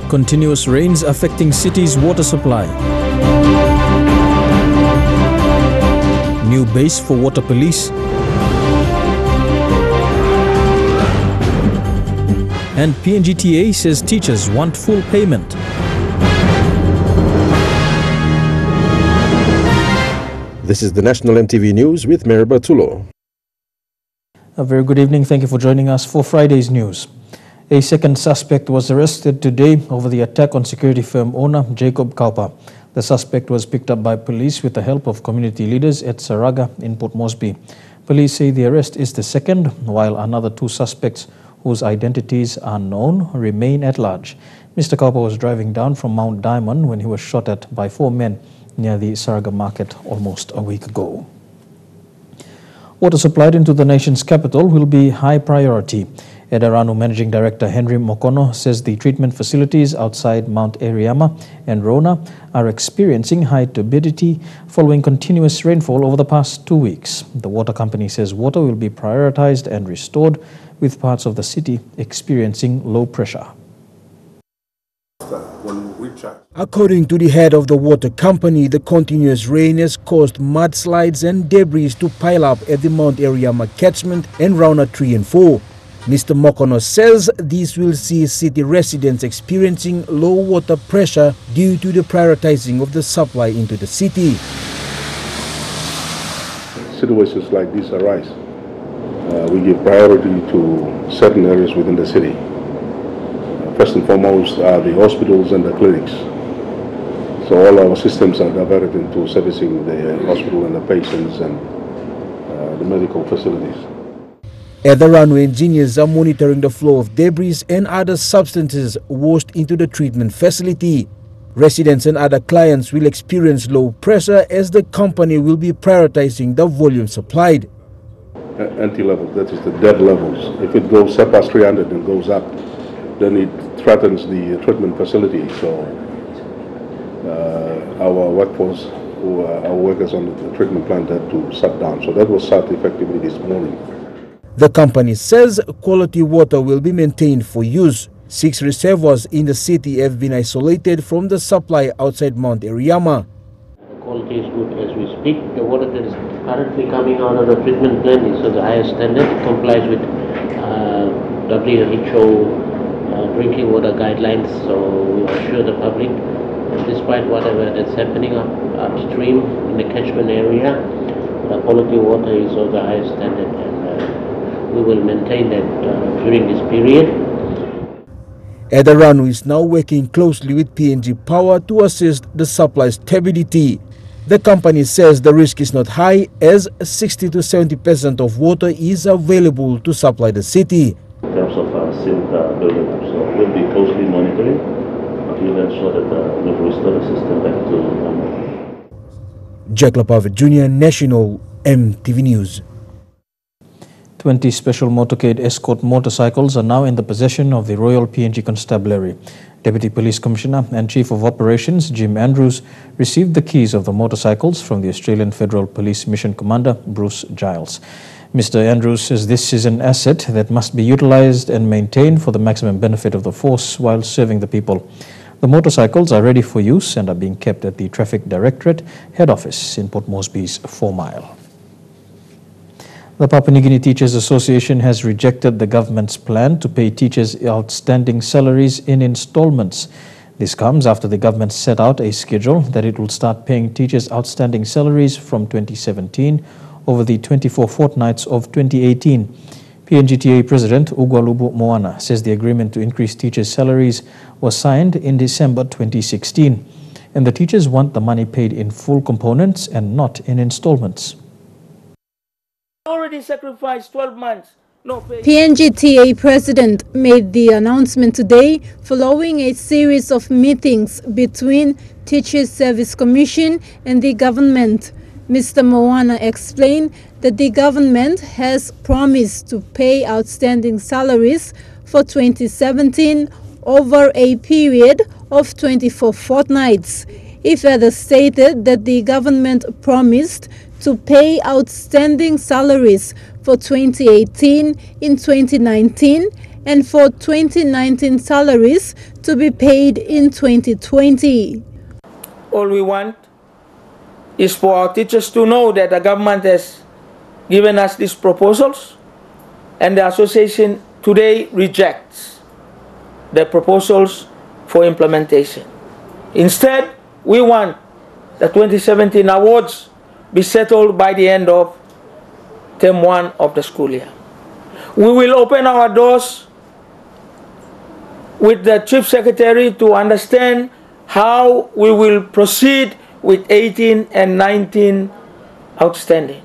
Continuous rains affecting city's water supply. New base for water police. And PNGTA says teachers want full payment. This is the National EMTV News with Mary Batulo. A very good evening. Thank you for joining us for Friday's news. A second suspect was arrested today over the attack on security firm owner Jacob Kaupa. The suspect was picked up by police with the help of community leaders at Saraga in Port Moresby. Police say the arrest is the second, while another two suspects whose identities are known remain at large. Mr. Kaupa was driving down from Mount Diamond when he was shot at by four men near the Saraga market almost a week ago. Water supplied into the nation's capital will be high priority. Edaranu Managing Director Henry Mokono says the treatment facilities outside Mount Eriama and Rona are experiencing high turbidity following continuous rainfall over the past 2 weeks. The water company says water will be prioritized and restored, with parts of the city experiencing low pressure. According to the head of the water company, the continuous rain has caused mudslides and debris to pile up at the Mount Eriama catchment and Rona 3 and 4. Mr. Mokono says this will see city residents experiencing low water pressure due to the prioritizing of the supply into the city. Situations like this arise. We give priority to certain areas within the city. First and foremost are the hospitals and the clinics. So all our systems are diverted into servicing the hospital and the patients and the medical facilities. At the runway, engineers are monitoring the flow of debris and other substances washed into the treatment facility. Residents and other clients will experience low pressure as the company will be prioritizing the volume supplied. Anti-level, that is the dead levels. If it goes past 300 and goes up, then it threatens the treatment facility. So our workforce, our workers on the treatment plant had to shut down. So that was shut effectively this morning. The company says quality water will be maintained for use. 6 reservoirs in the city have been isolated from the supply outside Mount Eriama. The quality is good as we speak. The water that is currently coming out of the treatment plant is of the highest standard, complies with WHO drinking water guidelines. So we assure the public, despite whatever that's happening upstream in the catchment area, the quality water is of the highest standard, and we will maintain that during this period. Edaranu is now working closely with PNG Power to assist the supply stability. The company says the risk is not high as 60 to 70% of water is available to supply the city. In terms of silt building up, so we'll be closely monitoring, but we'll ensure that we'll restore the system back to normal. Jack Lapave Jr., National EMTV News. 20 special motorcade escort motorcycles are now in the possession of the Royal PNG Constabulary. Deputy Police Commissioner and Chief of Operations Jim Andrews received the keys of the motorcycles from the Australian Federal Police Mission Commander Bruce Giles. Mr. Andrews says this is an asset that must be utilized and maintained for the maximum benefit of the force while serving the people. The motorcycles are ready for use and are being kept at the Traffic Directorate head office in Port Moresby's 4 Mile. The Papua New Guinea Teachers Association has rejected the government's plan to pay teachers outstanding salaries in installments. This comes after the government set out a schedule that it will start paying teachers outstanding salaries from 2017 over the 24 fortnights of 2018. PNGTA President Ugwalubu Moana says the agreement to increase teachers' salaries was signed in December 2016, and the teachers want the money paid in full components and not in installments. Already sacrificed 12 months. No pay. PNGTA President made the announcement today following a series of meetings between Teachers Service Commission and the government. Mr. Moana explained that the government has promised to pay outstanding salaries for 2017 over a period of 24 fortnights. He further stated that the government promised to pay outstanding salaries for 2018 in 2019 and for 2019 salaries to be paid in 2020. All we want is for our teachers to know that the government has given us these proposals, and the association today rejects the proposals for implementation. Instead, we want the 2017 awards be settled by the end of term 1 of the school year. We will open our doors with the Chief Secretary to understand how we will proceed with 18 and 19 outstanding.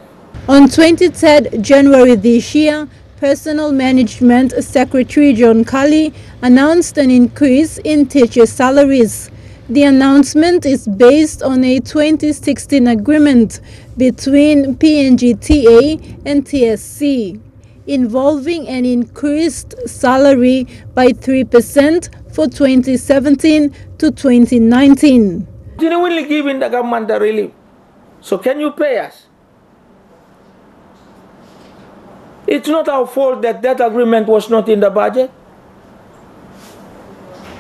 On 23rd January this year, Personal Management Secretary John Kali announced an increase in teacher salaries. The announcement is based on a 2016 agreement between PNGTA and TSC, involving an increased salary by 3% for 2017 to 2019. Genuinely giving the government the relief. So can you pay us? It's not our fault that that agreement was not in the budget.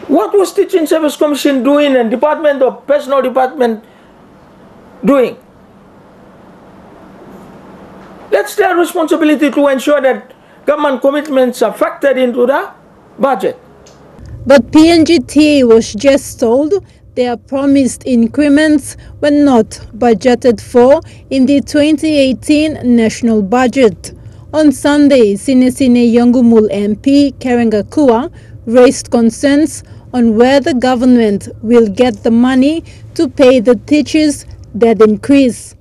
What was Teaching Service Commission doing and Department of Personnel Department doing? That's their responsibility to ensure that government commitments are factored into the budget. But PNGTA was just told their promised increments were not budgeted for in the 2018 national budget. On Sunday, Sinesine Yongumul MP Kerengakua raised concerns on where the government will get the money to pay the teachers that increase.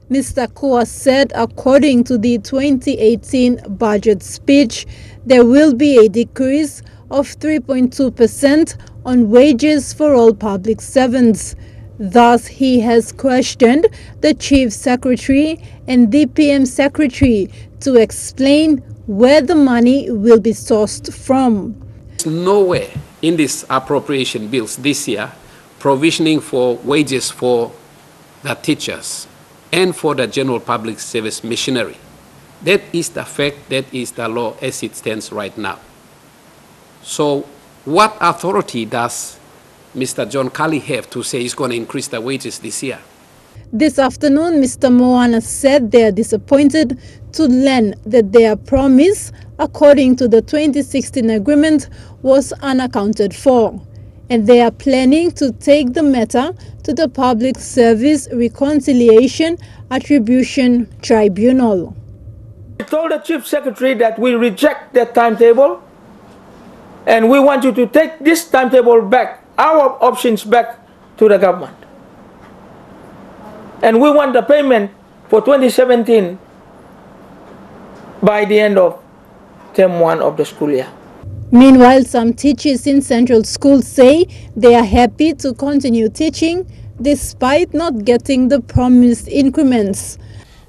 Mr. Kua said according to the 2018 budget speech, there will be a decrease of 3.2% on wages for all public servants. Thus, he has questioned the Chief Secretary and DPM Secretary to explain where the money will be sourced from. Nowhere in these appropriation bills this year provisioning for wages for the teachers and for the general public service machinery. That is the fact, that is the law as it stands right now. So what authority does Mr. John Kali have to say he's going to increase the wages this year? This afternoon, Mr. Moana said they are disappointed to learn that their promise, according to the 2016 agreement, was unaccounted for, and they are planning to take the matter to the Public Service Reconciliation Attribution Tribunal. We told the Chief Secretary that we reject that timetable, and we want you to take this timetable back, our options back to the government. And we want the payment for 2017 by the end of term 1 of the school year. Meanwhile, some teachers in central schools say they are happy to continue teaching despite not getting the promised increments.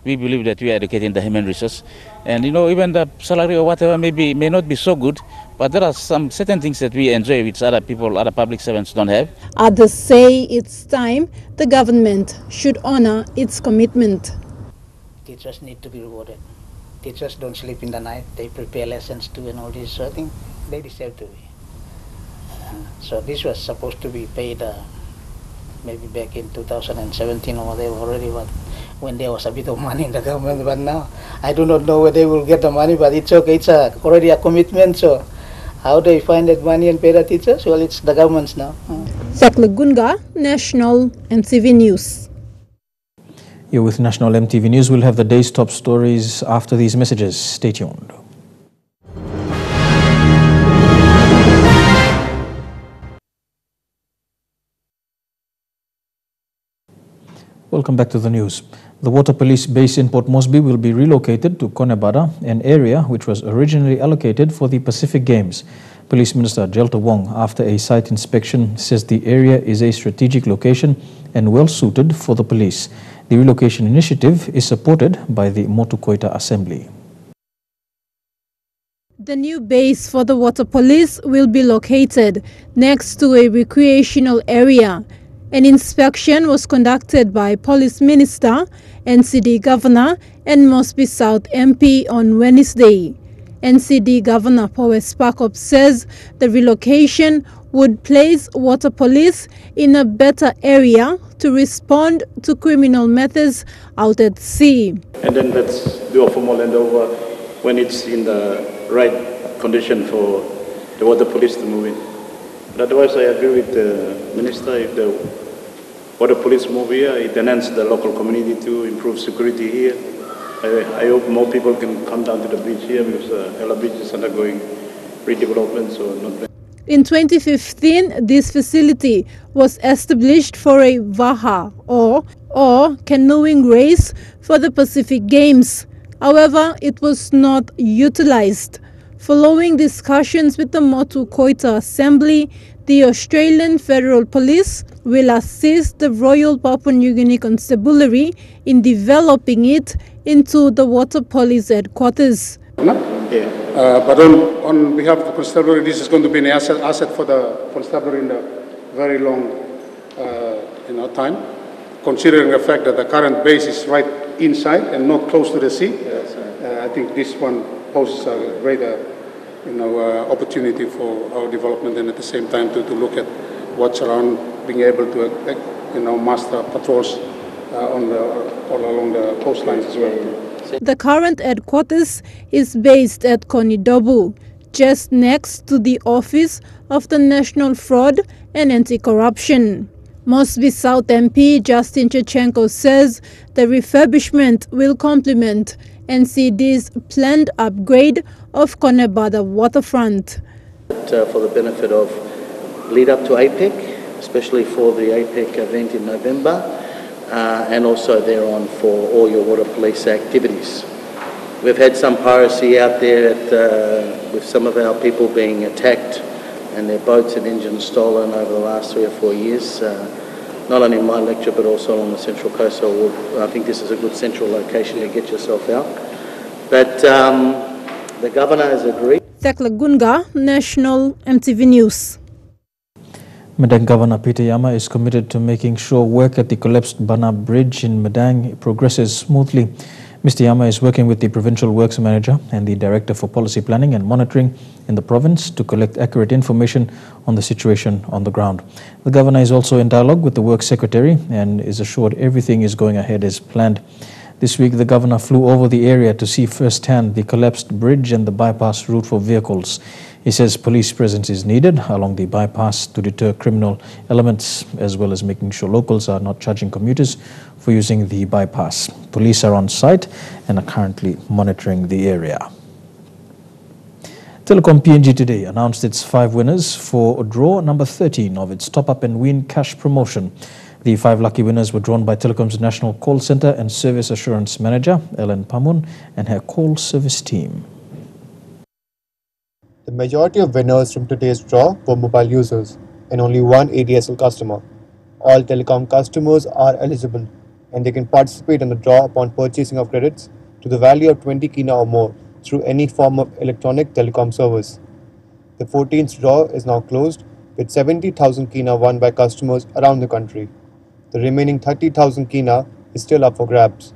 We believe that we are educating the human resource, and even the salary or whatever may not be so good, but there are some certain things that we enjoy which other people, other public servants don't have. Others say it's time the government should honor its commitment. Teachers need to be rewarded. Teachers don't sleep in the night, they prepare lessons too and all this, so I think they deserve to be. So this was supposed to be paid maybe back in 2017 or whatever already, but when there was a bit of money in the government, but now I do not know where they will get the money, but it's okay, it's already a commitment, so how they find that money and pay the teachers? Well, it's the government's now. Sakla Gunga, National EMTV News. You're with National EMTV News. We'll have the day's top stories after these messages. Stay tuned. Welcome back to the news. The Water Police base in Port Moresby will be relocated to Konebada, an area which was originally allocated for the Pacific Games. Police Minister Jelta Wong, after a site inspection, says the area is a strategic location and well suited for the police. The relocation initiative is supported by the Motukoita Assembly. The new base for the Water Police will be located next to a recreational area. An inspection was conducted by Police Minister, NCD Governor and Moresby South MP on Wednesday. NCD Governor Powes Pakop says the relocation would place water police in a better area to respond to criminal methods out at sea. And then let's do a formal handover when it's in the right condition for the water police to move in. But otherwise, I agree with the Minister. If the water police move here, it enhances the local community to improve security here. I hope more people can come down to the beach here because Ella Beach is undergoing redevelopment, so not. In 2015, this facility was established for a Vaha or canoeing race for the Pacific Games. However, it was not utilized. Following discussions with the Motu Koita Assembly, the Australian Federal Police will assist the Royal Papua New Guinea Constabulary in developing it into the Water Police headquarters. But on behalf of the constabulary, this is going to be an asset for the constabulary in the very long time, considering the fact that the current base is right inside and not close to the sea. I think this one poses a greater opportunity for our development, and at the same time to look at what's around, being able to master patrols all along the coastlines as well. The current headquarters is based at Konidobu, just next to the office of the National Fraud and Anti-Corruption. Mosby South MP Justin Chechenko says the refurbishment will complement NCD's planned upgrade of Konebada waterfront. For the benefit of lead up to APEC, especially for the APEC event in November, and also thereon for all your water police activities. We've had some piracy out there with some of our people being attacked and their boats and engines stolen over the last 3 or 4 years, not only in my lecture but also on the Central Coast, so I think this is a good central location to get yourself out. But the Governor has agreed. Thekla Gunga, National EMTV News. Madan Governor Peter Yama is committed to making sure work at the collapsed Bana Bridge in Madan progresses smoothly. Mr. Yama is working with the Provincial Works Manager and the Director for Policy Planning and Monitoring in the province to collect accurate information on the situation on the ground. The Governor is also in dialogue with the Works Secretary and is assured everything is going ahead as planned. This week, the Governor flew over the area to see firsthand the collapsed bridge and the bypass route for vehicles. He says police presence is needed along the bypass to deter criminal elements, as well as making sure locals are not charging commuters for using the bypass. Police are on site and are currently monitoring the area. Telecom PNG today announced its 5 winners for draw number 13 of its Top Up and Win cash promotion. The 5 lucky winners were drawn by Telecom's National Call Center and Service Assurance Manager, Ellen Pamun, and her call service team. The majority of winners from today's draw were mobile users and only one ADSL customer. All Telecom customers are eligible and they can participate in the draw upon purchasing of credits to the value of 20 kina or more through any form of electronic telecom service. The 14th draw is now closed with 70,000 kina won by customers around the country. The remaining 30,000 kina is still up for grabs.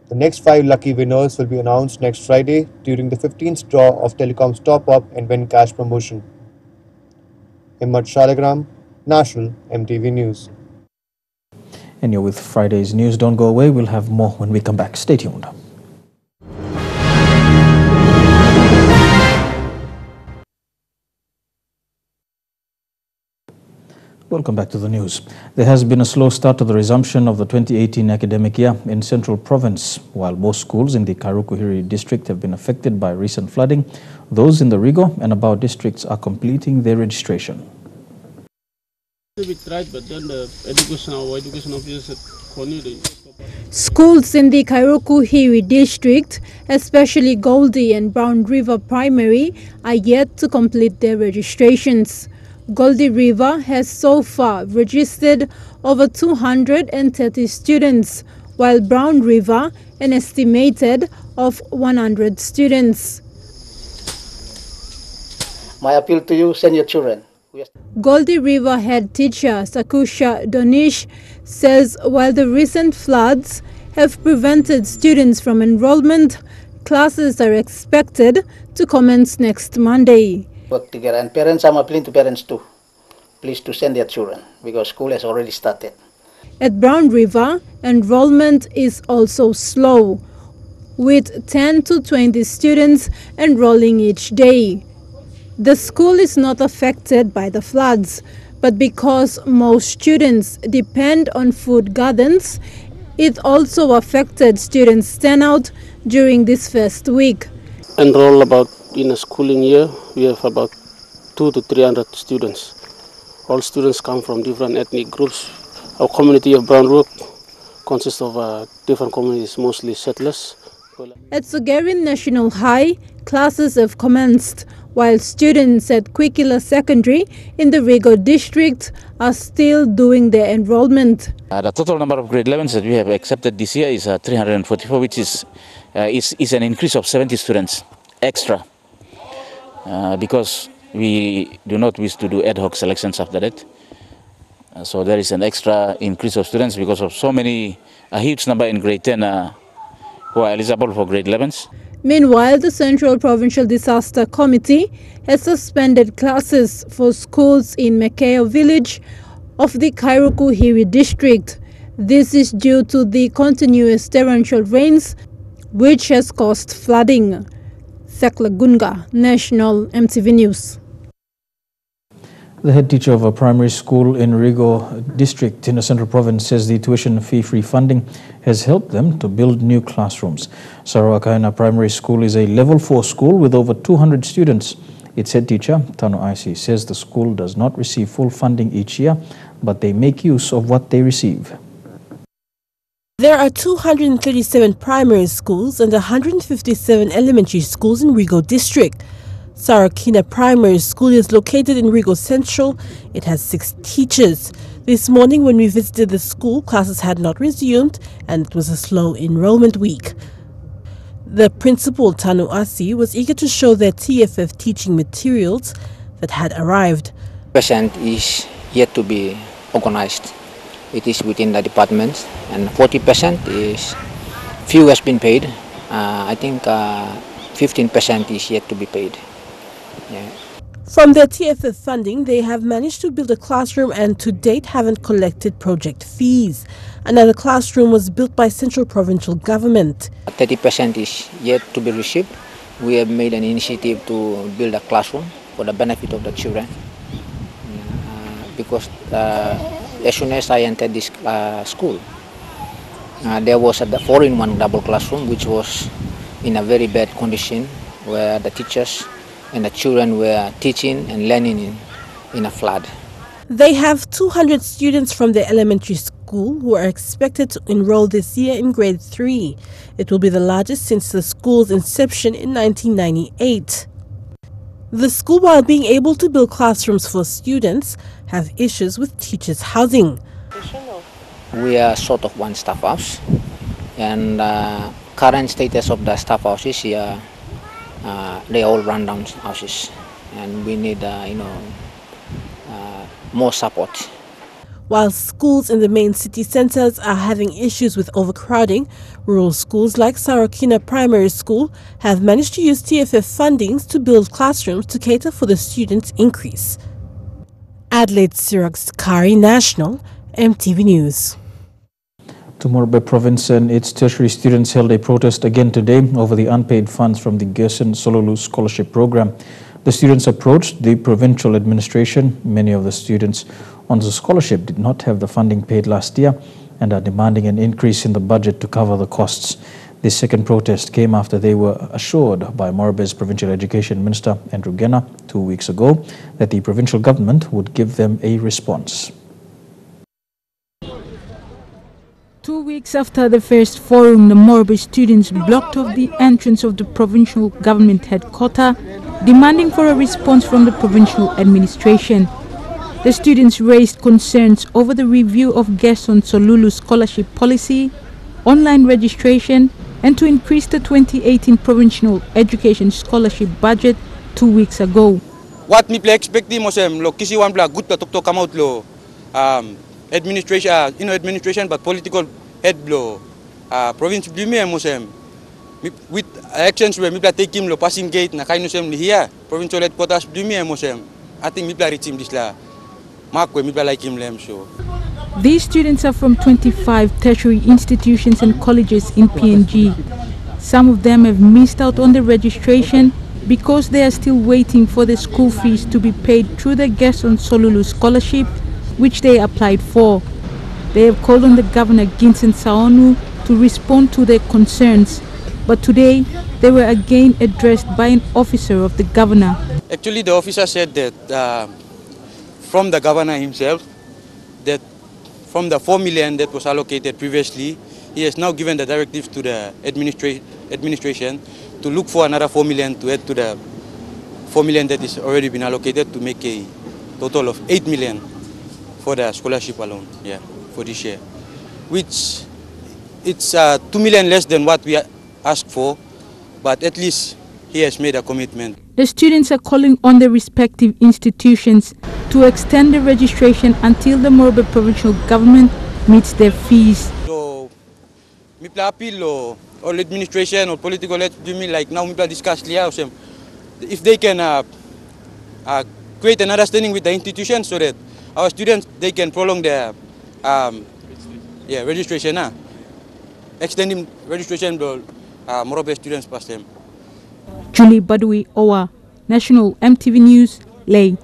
The next 5 lucky winners will be announced next Friday during the 15th draw of Telecom's Top Up and Win cash promotion. Himmat Shalagram, National EMTV News. And you're with Friday's news. Don't go away. We'll have more when we come back. Stay tuned. Welcome back to the news. There has been a slow start to the resumption of the 2018 academic year in Central Province. While most schools in the Rego District have been affected by recent flooding, those in the Rego and Abao districts are completing their registration. Schools in the Kairoku district, especially Goldie and Brown River Primary, are yet to complete their registrations. Goldie River has so far registered over 230 students, while Brown River an estimated of 100 students. My appeal to you, send your children. Goldie River head teacher Sakusha Donish says while the recent floods have prevented students from enrollment, Classes are expected to commence next Monday. Work together, and parents, I'm appealing to parents too. Please to send their children because school has already started. At Brown River, enrollment is also slow, with 10 to 20 students enrolling each day. The school is not affected by the floods, but because most students depend on food gardens, it also affected students' turnout during this first week. Enroll about in a schooling year, we have about 200 to 300 students. All students come from different ethnic groups. Our community of Brown River consists of different communities, mostly settlers. At Sogerin National High, classes have commenced, while students at Kwikila Secondary in the Rego District are still doing their enrollment. The total number of grade 11s that we have accepted this year is 344, which is an increase of 70 students extra, because we do not wish to do ad hoc selections after that. So there is an extra increase of students because of so many, a huge number in grade 10 who are eligible for grade 11s. Meanwhile, the Central Provincial Disaster Committee has suspended classes for schools in Mekeo village of the Kairuku-Hiri district. This is due to the continuous torrential rains, which has caused flooding. Thekla Gunga, National EMTV News. The head teacher of a primary school in Rego District in the Central Province says the tuition fee-free funding has helped them to build new classrooms. Sarawakaina Primary School is a level 4 school with over 200 students. Its head teacher, Tanu Aisi, says the school does not receive full funding each year, but they make use of what they receive. There are 237 primary schools and 157 elementary schools in Rego District. Sarakina Primary School is located in Rego Central. It has 6 teachers. This morning when we visited the school, classes had not resumed and it was a slow enrollment week. The principal, Tanu Asi, was eager to show their TFF teaching materials that had arrived. % is yet to be organized. It is within the departments, and 40% is few has been paid. I think 15% is yet to be paid. Yeah. From their TFF funding, they have managed to build a classroom and to date haven't collected project fees. Another classroom was built by Central Provincial Government. 30% is yet to be received. We have made an initiative to build a classroom for the benefit of the children. Because as soon as I entered this school, there was a 4-in-1 double classroom which was in a very bad condition, where the teachers and the children were teaching and learning in a flood. They have 200 students from the elementary school who are expected to enroll this year in grade 3. It will be the largest since the school's inception in 1998. The school, while being able to build classrooms for students, have issues with teachers' housing. We are short of one staff house, and current status of the staff houses here, they all rundown houses, and we need more support. While schools in the main city centers are having issues with overcrowding, rural schools like Sarakina Primary School have managed to use TFF fundings to build classrooms to cater for the students' increase. Adelaide Siraks Kari, National EMTV News. Tomorrow Province and its tertiary students held a protest again today over the unpaid funds from the Gerson Solulu Scholarship Program. The students approached the provincial administration. Many of the students on the scholarship did not have the funding paid last year and are demanding an increase in the budget to cover the costs. This second protest came after they were assured by Morabe's Provincial Education Minister Andrew Gena 2 weeks ago that the provincial government would give them a response. 2 weeks after the first forum, the Morabe students blocked off the entrance of the provincial government headquarters, demanding for a response from the provincial administration. The students raised concerns over the review of Gerson Solulu scholarship policy, online registration, and to increase the 2018 provincial education scholarship budget 2 weeks ago. What me expecting mosem lo kisi wan bla good to come out lo administration administration but political head blow province blime mosem with actions where mipla take him lo passing gate na kaino sem here provincial headquarters dumi emosem. I think mipla reach him this la. Mark we mipla like him lem so. These students are from 25 tertiary institutions and colleges in PNG. Some of them have missed out on the registration because they are still waiting for the school fees to be paid through the Gerson Solulu scholarship, which they applied for. They have called on the Governor Ginsen Saonu to respond to their concerns, but today they were again addressed by an officer of the governor. Actually, the officer said that from the governor himself, that from the 4 million that was allocated previously, he has now given the directive to the administration to look for another 4 million to add to the 4 million that is already been allocated to make a total of 8 million for the scholarship alone, yeah, for this year, which it's 2 million less than what we asked for, but at least he has made a commitment. The students are calling on the respective institutions to extend the registration until the Morobe provincial government meets their fees. So, mipla appeal or administration or political like now mipla discuss if they can create an understanding with the institution so that our students they can prolong their registration, extending registration to Morobe students past them. Julie Badui Owa, National MTV News, Lay.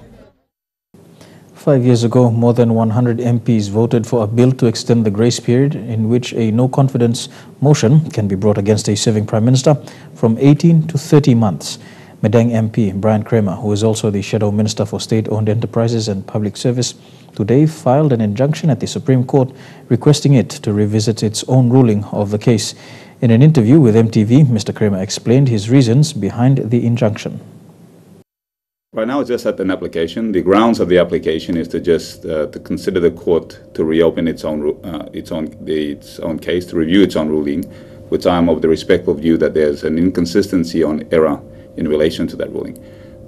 5 years ago, more than 100 MPs voted for a bill to extend the grace period in which a no-confidence motion can be brought against a serving Prime Minister from 18 to 30 months. Madan MP Brian Kramer, who is also the Shadow Minister for State-Owned Enterprises and Public Service, today filed an injunction at the Supreme Court requesting it to revisit its own ruling of the case. In an interview with MTV, Mr. Kramer explained his reasons behind the injunction. Right now, it's just at an application. The grounds of the application is to just to consider the court to reopen its own case, to review its own ruling, which I'm of the respectful view that there's an inconsistency on error in relation to that ruling.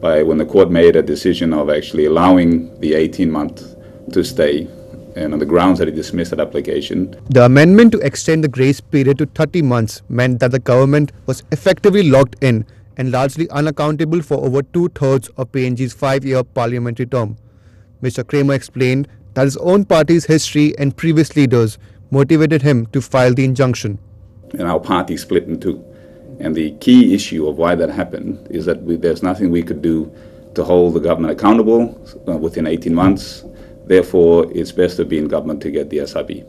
When the court made a decision of actually allowing the 18-month to stay, and on the grounds that it dismissed that application. The amendment to extend the grace period to 30 months meant that the government was effectively locked in and largely unaccountable for over 2/3 of PNG's 5-year parliamentary term. Mr. Kramer explained that his own party's history and previous leaders motivated him to file the injunction. And our party split in two. And the key issue of why that happened is that there's nothing we could do to hold the government accountable within 18 months. Therefore, it's best to be in government to get the SIB.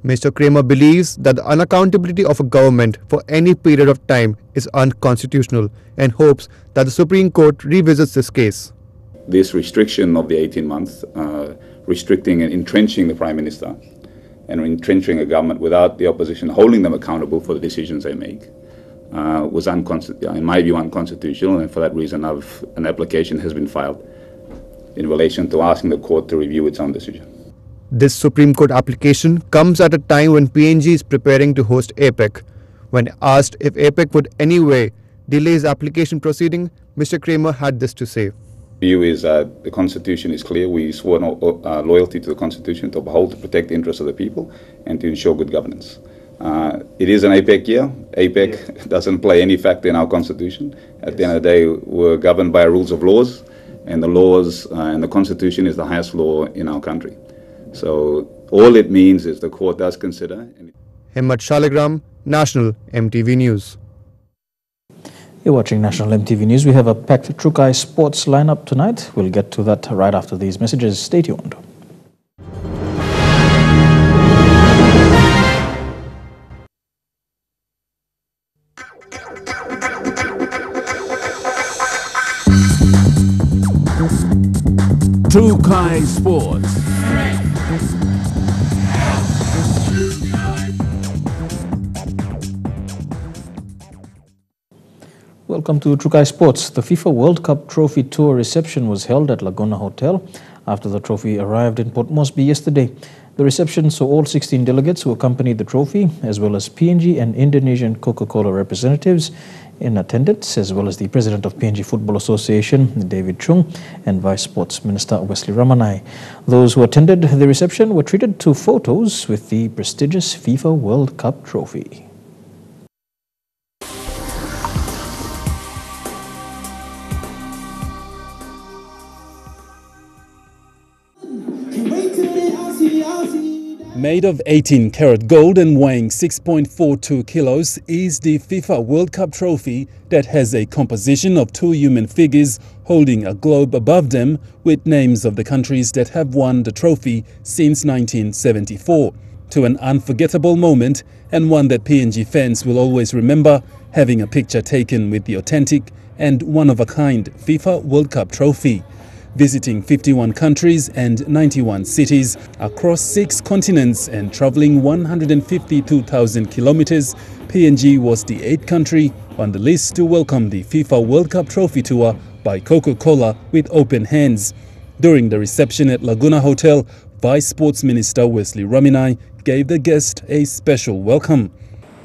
Mr. Kramer believes that the unaccountability of a government for any period of time is unconstitutional and hopes that the Supreme Court revisits this case. This restriction of the 18 months, restricting and entrenching the Prime Minister and entrenching a government without the opposition holding them accountable for the decisions they make, was, in my view, unconstitutional, and for that reason an application has been filed in relation to asking the court to review its own decision. This Supreme Court application comes at a time when PNG is preparing to host APEC. When asked if APEC would anyway delay his application proceeding, Mr. Kramer had this to say. The view is that the Constitution is clear. We swore loyalty to the Constitution to uphold, to protect the interests of the people and to ensure good governance. It is an APEC year. APEC doesn't play any factor in our Constitution. At the end of the day, we're governed by rules of laws, and the laws and the Constitution is the highest law in our country. So all it means is the court does consider. Himmat Shaligram, National MTV News. You're watching National MTV News. We have a packed Trukai sports lineup tonight. We'll get to that right after these messages. Stay tuned. Trukai Sports. Welcome to Trukai Sports. The FIFA World Cup trophy tour reception was held at Laguna Hotel after the trophy arrived in Port Moresby yesterday. The reception saw all 16 delegates who accompanied the trophy, as well as PNG and Indonesian CocaCola representatives in attendance, as well as the President of PNG Football Association, David Chung, and Vice Sports Minister Wesley Ramanai. Those who attended the reception were treated to photos with the prestigious FIFA World Cup trophy. Made of 18-karat gold and weighing 6.42 kilos is the FIFA World Cup trophy that has a composition of two human figures holding a globe above them with names of the countries that have won the trophy since 1974. To an unforgettable moment and one that PNG fans will always remember, having a picture taken with the authentic and one-of-a-kind FIFA World Cup trophy. Visiting 51 countries and 91 cities across 6 continents and traveling 152,000 kilometers, PNG was the 8th country on the list to welcome the FIFA World Cup Trophy Tour by CocaCola with open hands. During the reception at Laguna Hotel, Vice Sports Minister Wesley Raminai gave the guest a special welcome.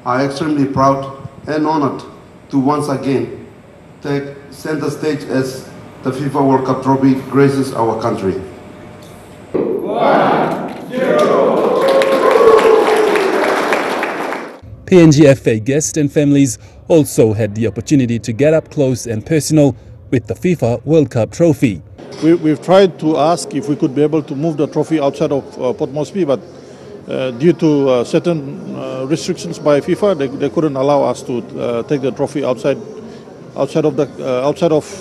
I am extremely proud and honored to once again take center stage as the FIFA World Cup trophy graces our country. 1-0. PNG FA guests and families also had the opportunity to get up close and personal with the FIFA World Cup trophy. We've tried to ask if we could be able to move the trophy outside of Port Moresby, but due to certain restrictions by FIFA, they couldn't allow us to take the trophy outside of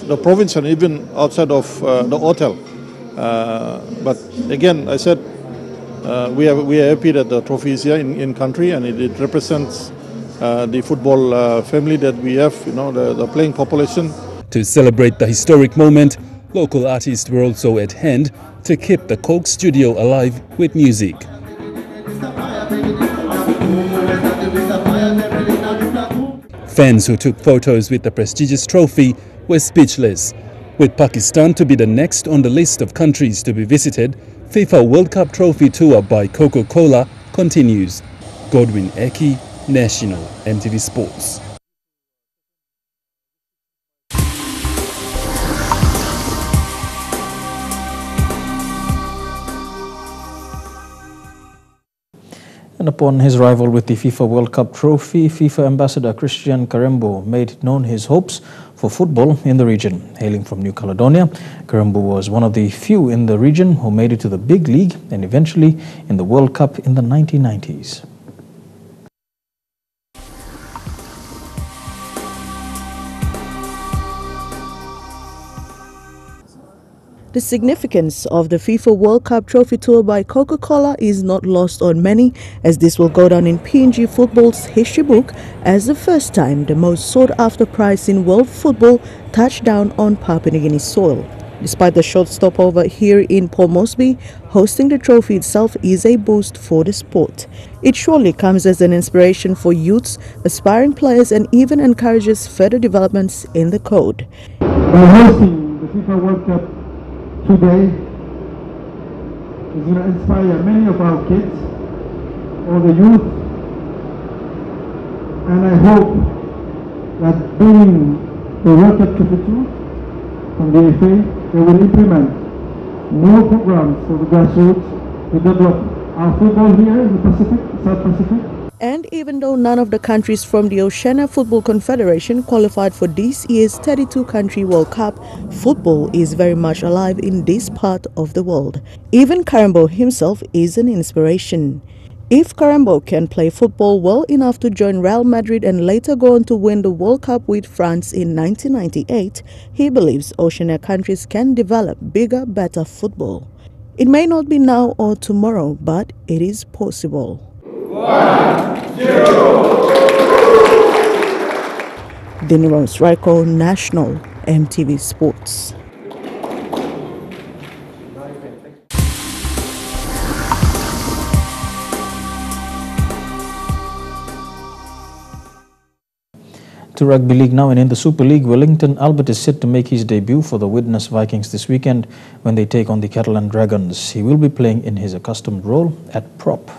the province and even outside of the hotel. But again, I said we are happy that the trophy is here in country, and it represents the football family that we have, the playing population. To celebrate the historic moment, local artists were also at hand to keep the Coke studio alive with music. Fans who took photos with the prestigious trophy were speechless. With Pakistan to be the next on the list of countries to be visited, FIFA World Cup Trophy Tour by CocaCola continues. Godwin Eki, National, EMTV Sports. And upon his arrival with the FIFA World Cup trophy, FIFA Ambassador Christian Karembo made known his hopes for football in the region. Hailing from New Caledonia, Karembo was one of the few in the region who made it to the big league and eventually in the World Cup in the 1990s. The significance of the FIFA World Cup Trophy Tour by Coca-Cola is not lost on many, as this will go down in PNG football's history book as the first time the most sought-after prize in world football touched down on Papua New Guinea soil. Despite the short stopover here in Port Moresby, hosting the trophy itself is a boost for the sport. It surely comes as an inspiration for youths, aspiring players, and even encourages further developments in the code. By hosting the FIFA World Cup today is going to inspire many of our kids, or the youth, and I hope that during the World Cup 22 from the FA, they will implement more programs for the grassroots to develop our football here in the Pacific, South Pacific. And even though none of the countries from the Oceania Football Confederation qualified for this year's 32-country World Cup, football is very much alive in this part of the world. Even Karembo himself is an inspiration. If Karembo can play football well enough to join Real Madrid and later go on to win the World Cup with France in 1998, he believes Oceania countries can develop bigger, better football. It may not be now or tomorrow, but it is possible. 1-0. Dinirons Rego, National, EMTV Sports. To Rugby League now, and in the Super League, Wellington Albert is set to make his debut for the Widnes Vikings this weekend when they take on the Catalan Dragons. He will be playing in his accustomed role at prop.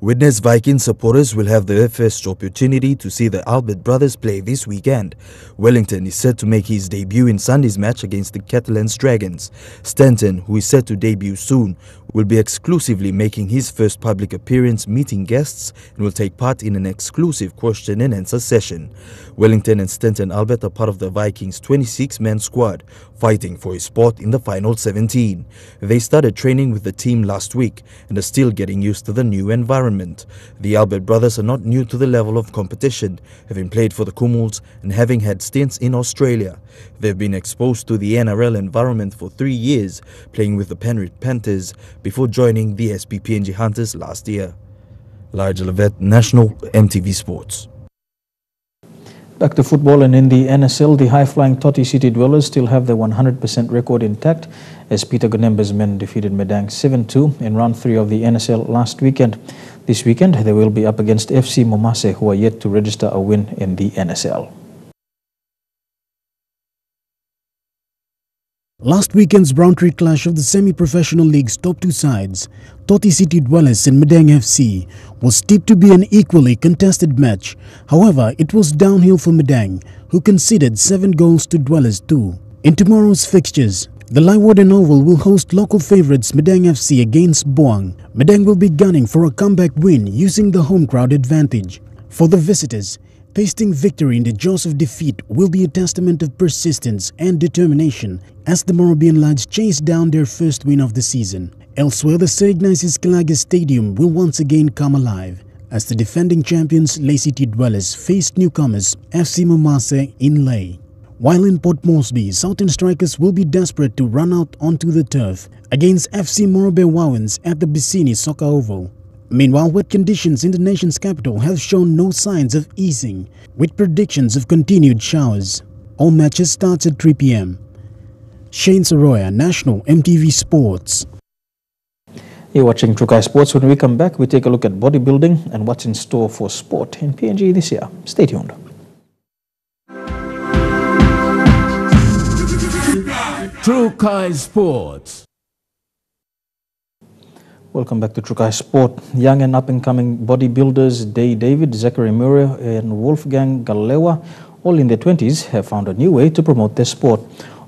Witness Viking supporters will have their first opportunity to see the Albert brothers play this weekend. Wellington is set to make his debut in Sunday's match against the Catalans Dragons. Stanton, who is set to debut soon, will be exclusively making his first public appearance meeting guests and will take part in an exclusive question and answer session. Wellington and Stanton Albert are part of the Vikings' 26-man squad, fighting for a spot in the final 17. They started training with the team last week and are still getting used to the new environment. The Albert brothers are not new to the level of competition, having played for the Kumuls and having had stints in Australia. They've been exposed to the NRL environment for 3 years, playing with the Penrith Panthers before joining the PNG Hunters last year. Large Levet, National EMTV Sports. Back to football, and in the NSL, the high-flying Toti City Dwellers still have their 100% record intact as Peter Gonemba's men defeated Madan 7-2 in round 3 of the NSL last weekend. This weekend, they will be up against FC Momase, who are yet to register a win in the NSL. Last weekend's round-3 clash of the semi-professional league's top two sides, Toti City Dwellers and Madan FC, was tipped to be an equally contested match. However, it was downhill for Madan, who conceded 7 goals to Dwellers 2. In tomorrow's fixtures, the Livewarden Oval will host local favourites Madan FC against Boang. Madan will be gunning for a comeback win using the home crowd advantage. For the visitors, tasting victory in the jaws of defeat will be a testament of persistence and determination as the Morabian lads chase down their first win of the season. Elsewhere, the Sir Ignatius Kalaga Stadium will once again come alive as the defending champions Lay City Dwellers face newcomers FC Momase in Lay. While in Port Moresby, Southern Strikers will be desperate to run out onto the turf against FC Morobe Wowens at the Bissini Soccer Oval. Meanwhile, wet conditions in the nation's capital have shown no signs of easing, with predictions of continued showers. All matches start at 3 p.m. Shane Soroya, National EMTV Sports. You're watching Trukai Sports. When we come back, we take a look at bodybuilding and what's in store for sport in PNG this year. Stay tuned. Trukai Sports. Welcome back to Trukai Sport. Young and up-and-coming bodybuilders Day David, Zachary Murray and Wolfgang Galewa, all in their 20s, have found a new way to promote their sport.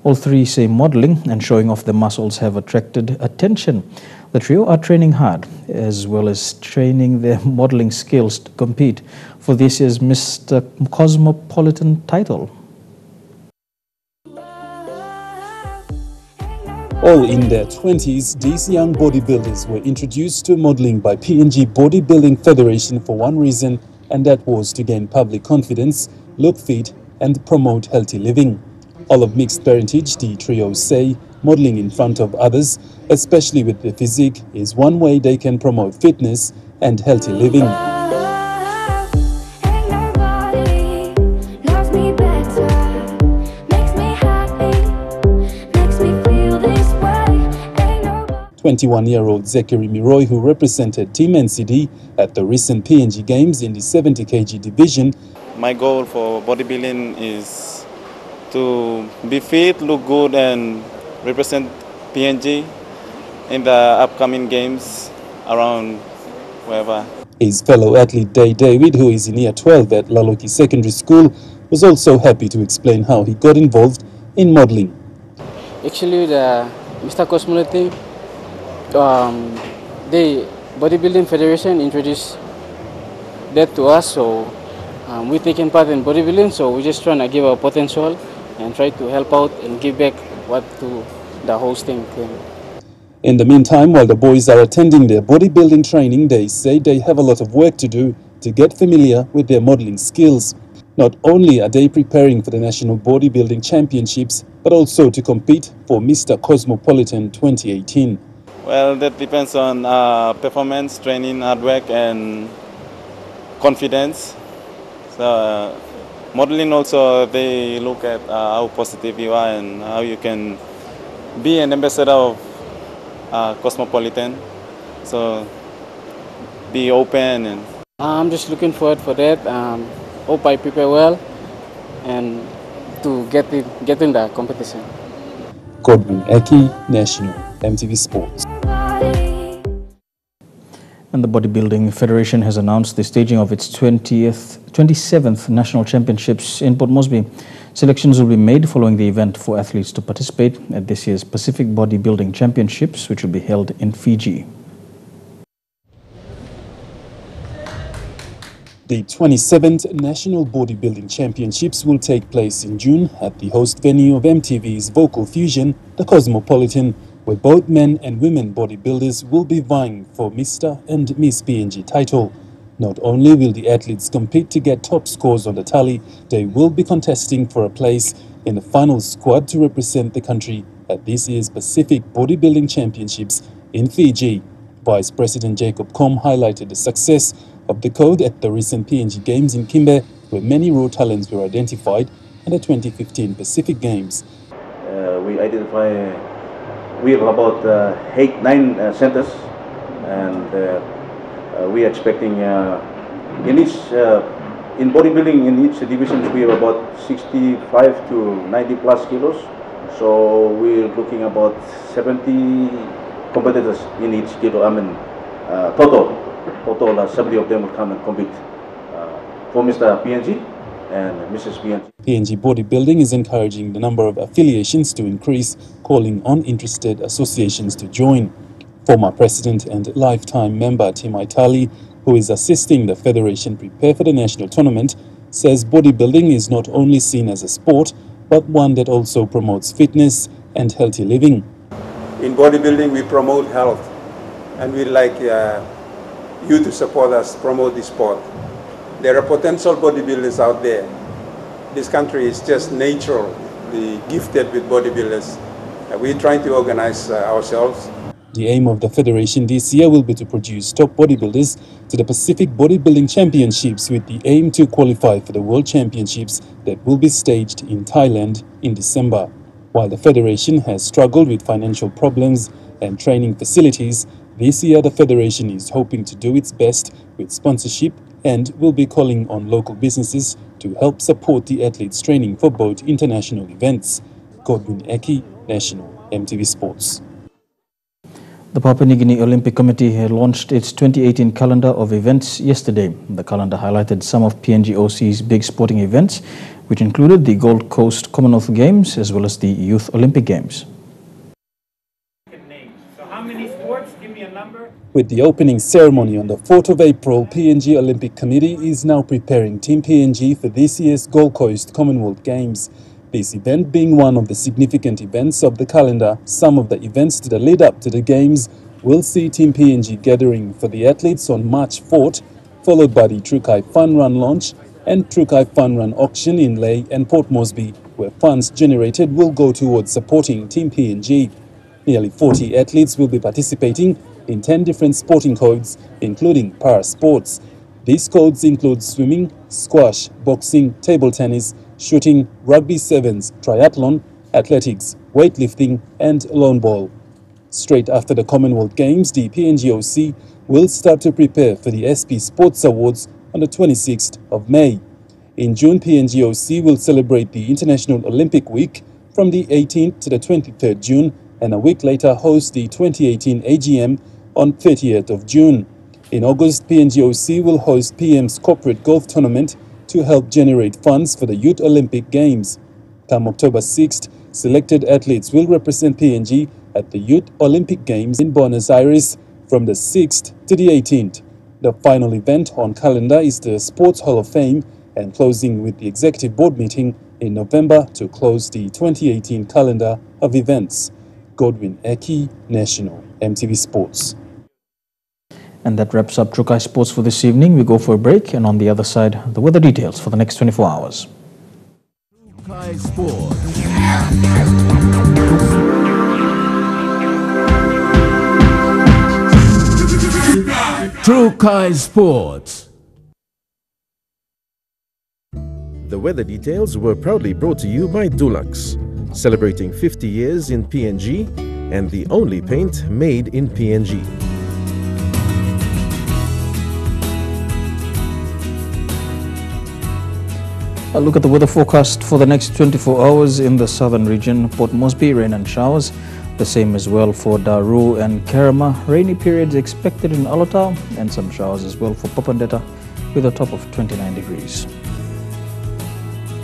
All three say modeling and showing off their muscles have attracted attention. The trio are training hard, as well as training their modeling skills to compete for this year's Mr. Cosmopolitan title. All in their 20s, these young bodybuilders were introduced to modeling by PNG Bodybuilding Federation for one reason, and that was to gain public confidence, look fit, and promote healthy living. All of mixed parentage, the trio say modeling in front of others, especially with their physique, is one way they can promote fitness and healthy living. 21-year-old Zachary Miroy, who represented Team NCD at the recent PNG Games in the 70 kg division. My goal for bodybuilding is to be fit, look good, and represent PNG in the upcoming games around wherever. His fellow athlete Day David, who is in year 12 at Laloki Secondary School, was also happy to explain how he got involved in modeling. Actually, the Mr. Cosmopolitan, the Bodybuilding Federation introduced that to us, so we're taking part in bodybuilding, so we're just trying to give our potential and try to help out and give back what to the hosting team. In the meantime, while the boys are attending their bodybuilding training, they say they have a lot of work to do to get familiar with their modeling skills. Not only are they preparing for the National Bodybuilding Championships, but also to compete for Mr. Cosmopolitan 2018. Well, that depends on performance, training, hard work, and confidence. So modeling also, they look at how positive you are and how you can be an ambassador of Cosmopolitan. So be open. And I'm just looking forward for that. Hope I prepare well and to get in the competition. Godwin Eki, National EMTV Sports. And And the Bodybuilding Federation has announced the staging of its 27th National Championships in Port Moresby. Selections will be made following the event for athletes to participate at this year's Pacific Bodybuilding Championships, which will be held in Fiji. The 27th National Bodybuilding Championships will take place in June at the host venue of MTV's Vocal Fusion, the Cosmopolitan, where both men and women bodybuilders will be vying for Mr. and Miss PNG title. Not only will the athletes compete to get top scores on the tally, they will be contesting for a place in the final squad to represent the country at this year's Pacific Bodybuilding Championships in Fiji. Vice President Jacob Com highlighted the success of the code at the recent PNG Games in Kimbe, where many raw talents were identified, and the 2015 Pacific Games. We have about 8-9 centers, and we are expecting in bodybuilding in each divisions we have about 65 to 90 plus kilos. So we're looking about 70 competitors in each kilo. Total 70 of them will come and compete for Mr. PNG and Mrs. PNG. PNG Bodybuilding is encouraging the number of affiliations to increase, calling on interested associations to join. Former President and lifetime member Tim Itali, who is assisting the Federation prepare for the national tournament, says bodybuilding is not only seen as a sport, but one that also promotes fitness and healthy living. In bodybuilding, we promote health, and we'd like you to support us, promote the sport. There are potential bodybuilders out there. This country is just naturally gifted with bodybuilders. We're trying to organize ourselves. The aim of the Federation this year will be to produce top bodybuilders to the Pacific Bodybuilding Championships, with the aim to qualify for the World Championships that will be staged in Thailand in December. While the Federation has struggled with financial problems and training facilities, this year the Federation is hoping to do its best with sponsorship and will be calling on local businesses to help support the athletes' training for both international events. Godwin Eki, National, MTV Sports. The Papua New Guinea Olympic Committee had launched its 2018 calendar of events yesterday. The calendar highlighted some of PNG OC's big sporting events, which included the Gold Coast Commonwealth Games as well as the Youth Olympic Games. With the opening ceremony on the 4th of April, PNG Olympic Committee is now preparing Team PNG for this year's Gold Coast Commonwealth Games. This event being one of the significant events of the calendar, some of the events that lead up to the Games will see Team PNG gathering for the athletes on March 4th, followed by the Trukai Fun Run launch and Trukai Fun Run auction in Lae and Port Moresby, where funds generated will go towards supporting Team PNG. Nearly 40 athletes will be participating in 10 different sporting codes, including para sports. These codes include swimming, squash, boxing, table tennis, shooting, rugby sevens, triathlon, athletics, weightlifting, and lawn ball. Straight after the Commonwealth Games, the PNG OC will start to prepare for the SP Sports Awards on the 26th of May. In June, PNG OC will celebrate the International Olympic Week from the 18th to the 23rd June, and a week later host the 2018 AGM on 30th of June. In August, PNG OC will host PM's corporate golf tournament to help generate funds for the Youth Olympic Games. Come October 6th, selected athletes will represent PNG at the Youth Olympic Games in Buenos Aires from the 6th to the 18th. The final event on calendar is the Sports Hall of Fame, and closing with the Executive Board meeting in November to close the 2018 calendar of events. Godwin Eki, National, MTV Sports. And that wraps up Trukai Sports for this evening. We go for a break, and on the other side, the weather details for the next 24 hours. Trukai Sports. Trukai Sports. The weather details were proudly brought to you by Dulux, celebrating 50 years in PNG and the only paint made in PNG. A look at the weather forecast for the next 24 hours in the southern region. Port Moresby, rain and showers. The same as well for Daru and Kramer. Rainy periods expected in Alotau and some showers as well for Popondetta with a top of 29 degrees.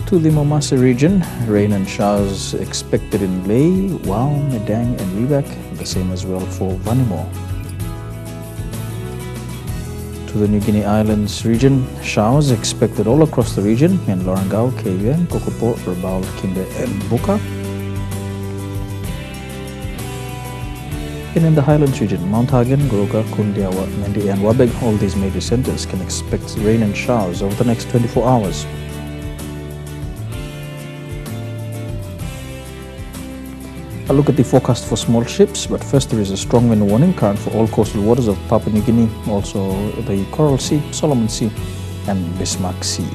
To the Momasa region, rain and showers expected in Ley, Wau, Madan and Wewak. The same as well for Vanimo. To the New Guinea Islands region, showers expected all across the region in Lorangau, Kayuan, Kokopo, Rabaul, Kimbe and Buka. And in the Highlands region, Mount Hagen, Goroka, Kundia, Mendi and Wabeg, all these major centers can expect rain and showers over the next 24 hours. A look at the forecast for small ships, but first there is a strong wind warning current for all coastal waters of Papua New Guinea, also the Coral Sea, Solomon Sea and Bismarck Sea.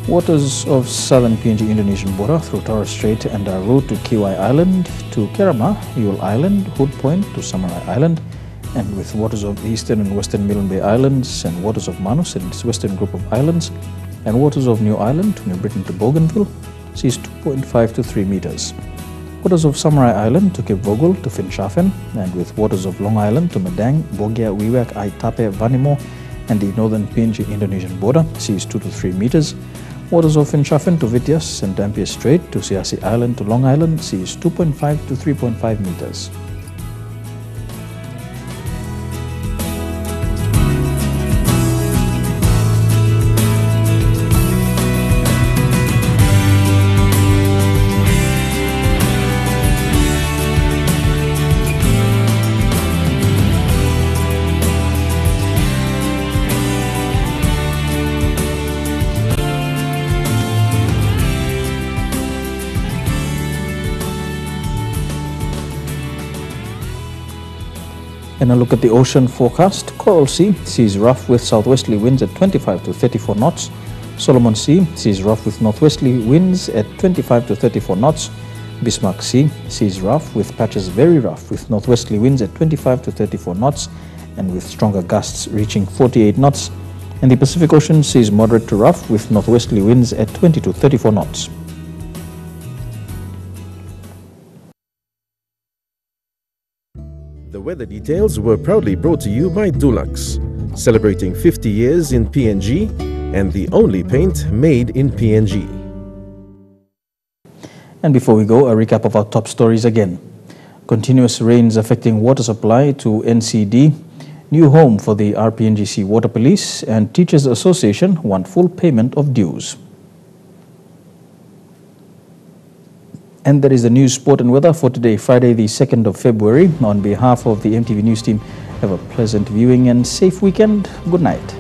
Waters of southern PNG Indonesian border through Torres Strait and Daru to Kiwai Island, to Kerama, Yule Island, Hood Point to Samurai Island, and with waters of eastern and western Milne Bay Islands and waters of Manus and its western group of islands, and waters of New Island to New Britain to Bougainville, seas 2.5 to 3 meters. Waters of Samurai Island to Cape Vogel to Finschhafen, and with waters of Long Island to Madang, Bogia, Wewak, Aitape, Vanimo, and the northern PNG Indonesian border, seas 2 to 3 meters. Waters of Finschhafen to Vitias and Dampier Strait to Siasi Island to Long Island, seas 2.5 to 3.5 meters. And a look at the ocean forecast. Coral Sea sees rough with southwesterly winds at 25 to 34 knots. Solomon Sea sees rough with northwesterly winds at 25 to 34 knots. Bismarck Sea sees rough with patches very rough with northwesterly winds at 25 to 34 knots and with stronger gusts reaching 48 knots. And the Pacific Ocean sees moderate to rough with northwesterly winds at 20 to 34 knots. The weather details were proudly brought to you by Dulux, celebrating 50 years in PNG and the only paint made in PNG. And before we go, a recap of our top stories again. Continuous rains affecting water supply to NCD, new home for the RPNGC Water Police, and Teachers Association want full payment of dues. And that is the news, sport and weather for today, Friday the 2nd of February. On behalf of the EMTV News team, have a pleasant viewing and safe weekend. Good night.